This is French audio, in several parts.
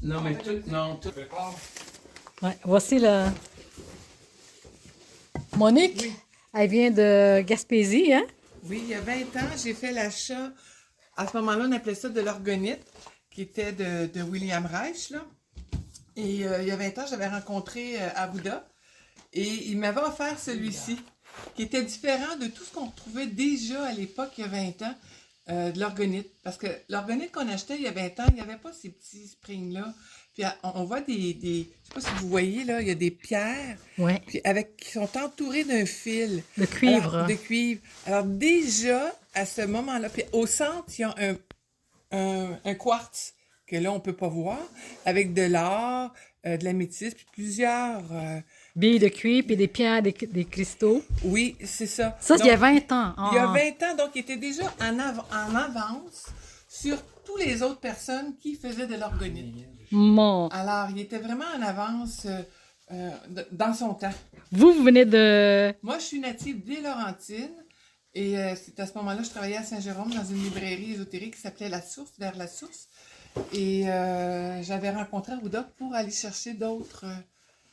Non, mais tout, non, tout. Ouais, voici la Monique. Oui. Elle vient de Gaspésie, hein? Oui, il y a 20 ans, j'ai fait l'achat. À ce moment-là, on appelait ça de l'orgonite, qui était de William Reich, là. Et il y a 20 ans, j'avais rencontré Arruda et il m'avait offert celui-ci, qui était différent de tout ce qu'on retrouvait déjà à l'époque, il y a 20 ans, de l'orgonite. Parce que l'orgonite qu'on achetait il y a 20 ans, il n'y avait pas ces petits springs-là. Puis on voit je sais pas si vous voyez, là, il y a des pierres Ouais. puis qui sont entourées d'un fil. De cuivre. Alors, de cuivre. Alors déjà, à ce moment-là, puis au centre, il y a un quartz que là, on ne peut pas voir, avec de l'or, de l'améthyste, puis plusieurs... Billes de cuivre et des pierres, des cristaux. oui, c'est ça. Ça, Donc, il y a 20 ans. il y a 20 ans, donc il était déjà en avance sur toutes les autres personnes qui faisaient de l'orgonite. Mon. Alors, il était vraiment en avance dans son temps. Vous venez de... Moi, je suis native des Laurentides et c'est à ce moment-là, je travaillais à Saint-Jérôme dans une librairie ésotérique qui s'appelait La Source, vers La Source. Et j'avais rencontré Arruda pour aller chercher d'autres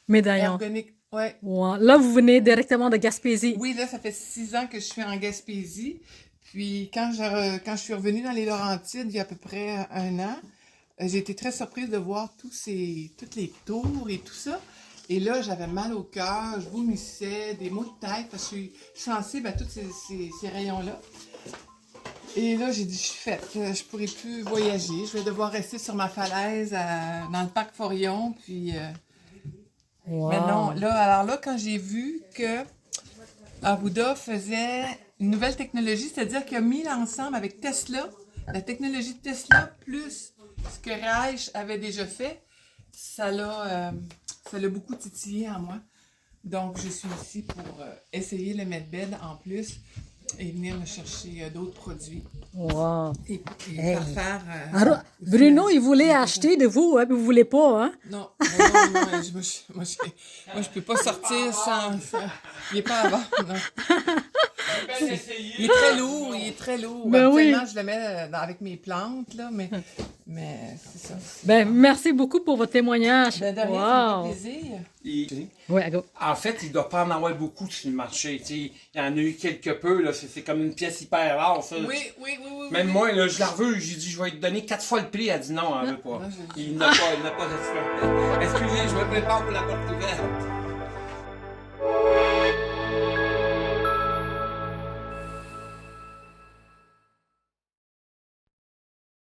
Médaillons. organiques. Ouais. Ouais. Là, vous venez directement de Gaspésie. Oui, là, ça fait 6 ans que je suis en Gaspésie. Puis quand je suis revenue dans les Laurentides, il y a à peu près 1 an, j'ai été très surprise de voir toutes les tours et tout ça. Et là, j'avais mal au cœur, je vomissais, des maux de tête, parce que je suis sensible à tous ces rayons-là. Et là, j'ai dit, je suis faite, je pourrai plus voyager, je vais devoir rester sur ma falaise dans le parc Forillon, puis... Wow. Mais non, alors là, quand j'ai vu que Arruda faisait une nouvelle technologie, c'est-à-dire qu'il a mis l'ensemble avec Tesla, la technologie de Tesla, plus ce que Reich avait déjà fait, ça l'a beaucoup titillé en moi. Donc, je suis ici pour essayer le Medbed en plus et venir me chercher d'autres produits. Wow. Et Hey. faire... Alors, Bruno, il voulait acheter de vous, hein, mais vous voulez pas, hein? Non, moi, je peux pas sortir sans ça. Il est pas avant, non. Il est très lourd. Ben oui. Actuellement, je le mets avec mes plantes, là, mais c'est ça. Ben, merci beaucoup pour votre témoignage. Ben, de rien, ça Wow. me fait plaisir. Ouais, go. En fait, il doit pas en avoir beaucoup sur le marché. Tu sais, il y en a eu quelque peu. Là. C'est comme une pièce hyper rare, ça. Oui. Même moi, là, je la veux. J'ai dit, je vais te donner 4 fois le prix. Elle a dit non, elle veut pas. Non, Il n'a pas de ça. Excusez, je me prépare pour la porte ouverte.